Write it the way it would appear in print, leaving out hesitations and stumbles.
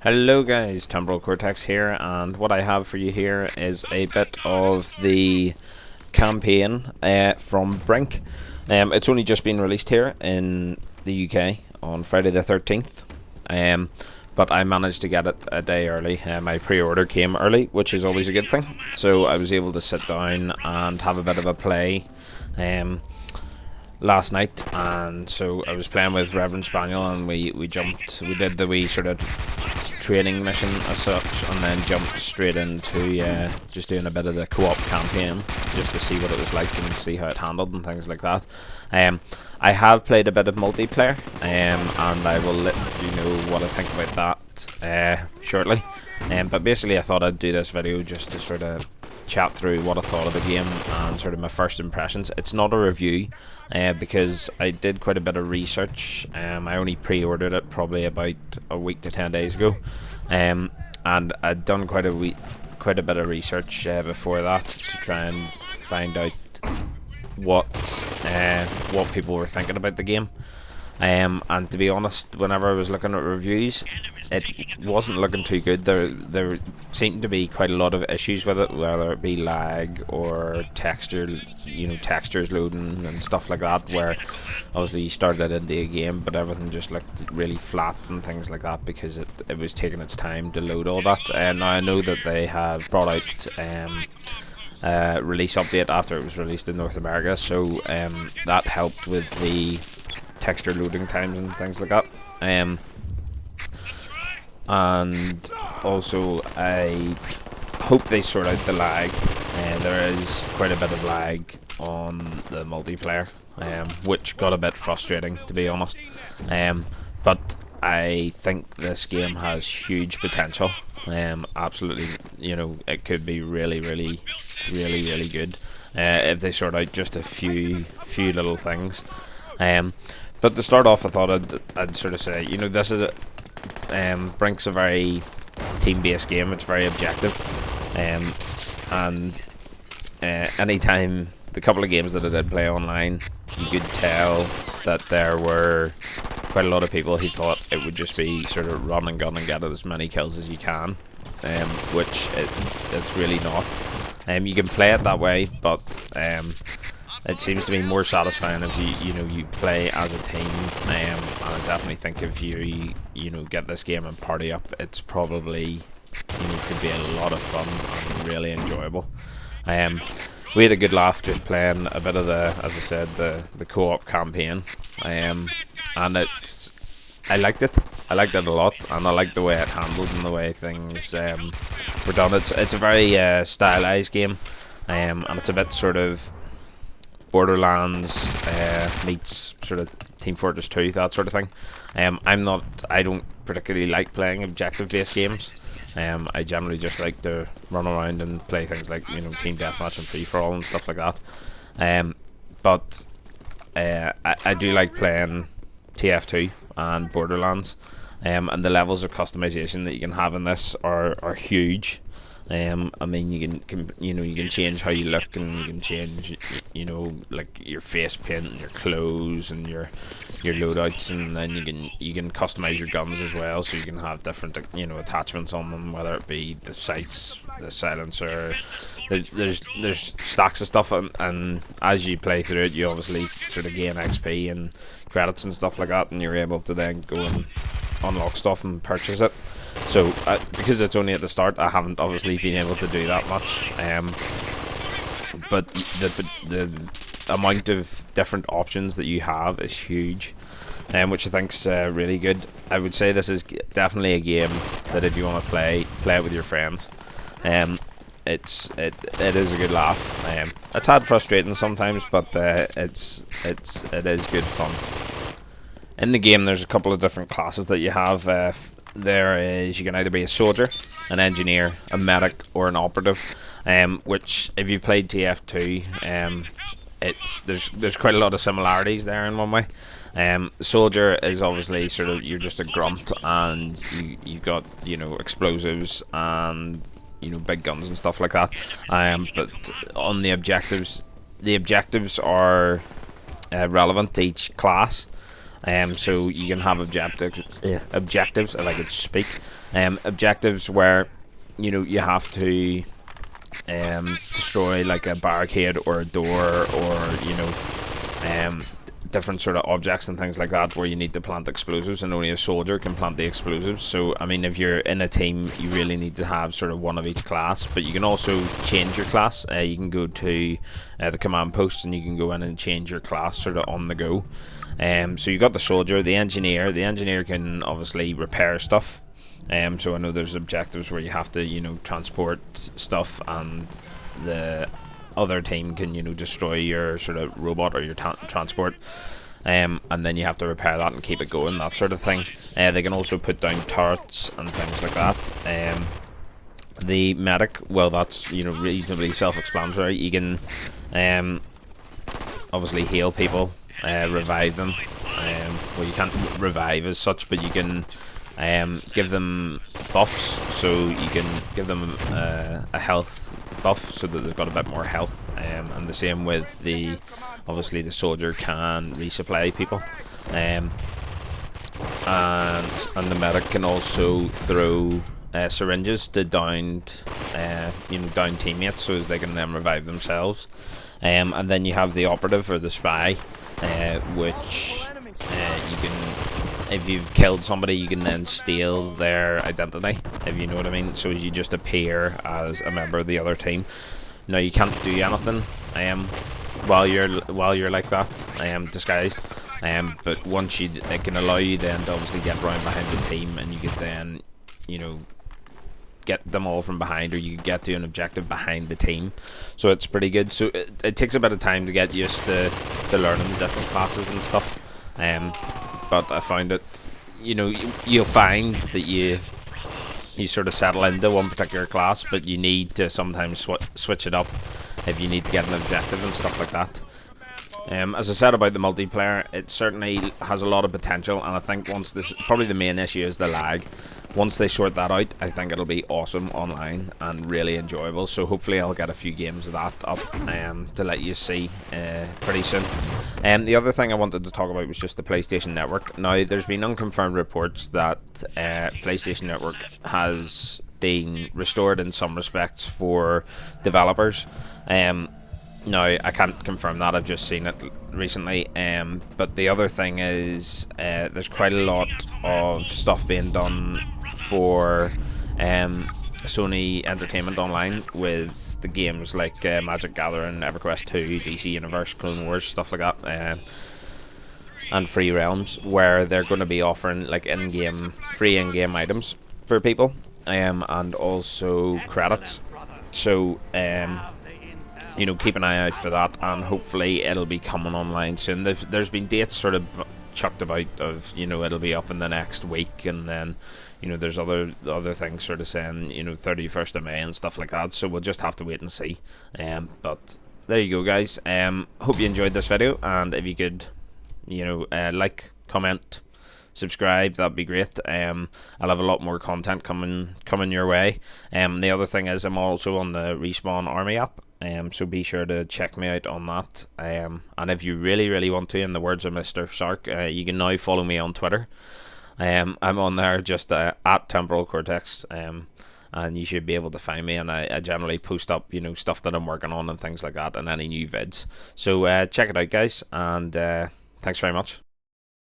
Hello guys, Temporalcortex here, and what I have for you here is a bit of the campaign from Brink. It's only just been released here in the UK on Friday the 13th, but I managed to get it a day early. My pre-order came early, which is always a good thing, so I was able to sit down and have a bit of a play last night. And so I was playing with Reverend Spaniel, and we did the wee sort of training mission as such, and then jumped straight into just doing a bit of the co-op campaign just to see what it was like and see how it handled and things like that. I have played a bit of multiplayer, and I will let you know what I think about that shortly. But basically I thought I'd do this video just to sort of chat through what I thought of the game and sort of my first impressions. It's not a review because I did quite a bit of research. I only pre-ordered it probably about a week to 10 days ago, and I'd done quite a bit of research before that to try and find out what people were thinking about the game. And to be honest, whenever I was looking at reviews, it wasn't looking too good. There seemed to be quite a lot of issues with it, whether it be lag or textures loading and stuff like that, where obviously you started into a game but everything just looked really flat and things like that because it was taking its time to load all that. And now I know that they have brought out release update after it was released in North America, so that helped with the texture loading times and things like that. And also I hope they sort out the lag. There is quite a bit of lag on the multiplayer, which got a bit frustrating, to be honest. But I think this game has huge potential. Absolutely, it could be really good if they sort out just a few little things. But to start off, I thought I'd sort of say, this is Brink's a very team-based game. It's very objective, and anytime the couple of games that I did play online, you could tell that there were quite a lot of people who thought it would just be sort of run and gun and get as many kills as you can, which it's really not. You can play it that way, but it seems to be more satisfying if you play as a team. And I definitely think if you get this game and party up, it's probably could be a lot of fun and really enjoyable. We had a good laugh just playing a bit of the, as I said, the co-op campaign, and I liked it a lot, and I liked the way it handled and the way things were done. It's a very stylized game, and it's a bit sort of Borderlands meets sort of Team Fortress 2, that sort of thing. I don't particularly like playing objective based games. I generally just like to run around and play things like team deathmatch and free for all and stuff like that. But I do like playing TF2 and Borderlands, and the levels of customization that you can have in this are huge. I mean, you can change how you look, and you can change, like your face paint and your clothes and your loadouts, and then you can customize your guns as well, so you can have different attachments on them, whether it be the sights, the silencer. There's stacks of stuff, and as you play through it, you obviously sort of gain XP and credits and stuff like that, and you're able to then go and unlock stuff and purchase it. So because it's only at the start, I haven't obviously been able to do that much, but the amount of different options that you have is huge, which I think's really good. I would say this is definitely a game that if you want to play it with your friends. It is a good laugh. A tad frustrating sometimes, but it is good fun. In the game, there's a couple of different classes that you have. You can either be a soldier, an engineer, a medic, or an operative. Which, if you've played TF2, there's quite a lot of similarities there in one way. Soldier is obviously sort of, you're just a grunt, and you got explosives and big guns and stuff like that. But on the objectives are relevant to each class. So you can have objectives, if I could speak, objectives where you have to destroy like a barricade or a door, or different sort of objects and things like that, where you need to plant explosives, and only a soldier can plant the explosives. So I mean, if you're in a team, you really need to have sort of one of each class, but you can also change your class. You can go to the command post, and you can go in and change your class sort of on the go. So you got the soldier, the engineer. The engineer can obviously repair stuff. So I know there's objectives where you have to transport stuff, and the other team can destroy your sort of robot or your transport, and then you have to repair that and keep it going, that sort of thing. They can also put down turrets and things like that. The medic, well, that's reasonably self-explanatory. You can obviously heal people, revive them. Well, you can't revive as such, but you can give them buffs, so you can give them a health buff so that they've got a bit more health, and the same with obviously the soldier can resupply people, and the medic can also throw syringes to downed teammates, so as they can then revive themselves. And then you have the operative or the spy, which you can, if you've killed somebody, you can then steal their identity, if you know what I mean. So you just appear as a member of the other team. Now you can't do anything while you're like that, disguised. But once it can allow you then to obviously get round behind the team, and you could then get them all from behind, or you could get to an objective behind the team. So it's pretty good. So it takes a bit of time to get used to learning the different classes and stuff. But I found it, you'll find that you sort of settle into one particular class, but you need to sometimes switch it up if you need to get an objective and stuff like that. As I said about the multiplayer, it certainly has a lot of potential, and I think probably the main issue is the lag. Once they sort that out, I think it'll be awesome online and really enjoyable. So hopefully I'll get a few games of that up to let you see pretty soon. The other thing I wanted to talk about was just the PlayStation Network. Now, there's been unconfirmed reports that PlayStation Network has been restored in some respects for developers. Now, I can't confirm that, I've just seen it recently. But the other thing is there's quite a lot of stuff being done for Sony Entertainment Online with the games like Magic Gathering, EverQuest 2, DC Universe, Clone Wars, stuff like that, and Free Realms, where they're going to be offering like free in-game items for people, and also credits. So keep an eye out for that, and hopefully it'll be coming online soon. There's been dates sort of chucked about of it'll be up in the next week, and then there's other things sort of saying 31st of May and stuff like that. So we'll just have to wait and see. But there you go, guys. Hope you enjoyed this video, and if you could like, comment, subscribe, that'd be great. I'll have a lot more content coming your way. The other thing is I'm also on the Respawn Army app, so be sure to check me out on that. And if you really want to, in the words of Mr. Sark, you can now follow me on Twitter. I'm on there just at Temporalcortex, and you should be able to find me, and I generally post up stuff that I'm working on and things like that, and any new vids. So check it out, guys, and thanks very much.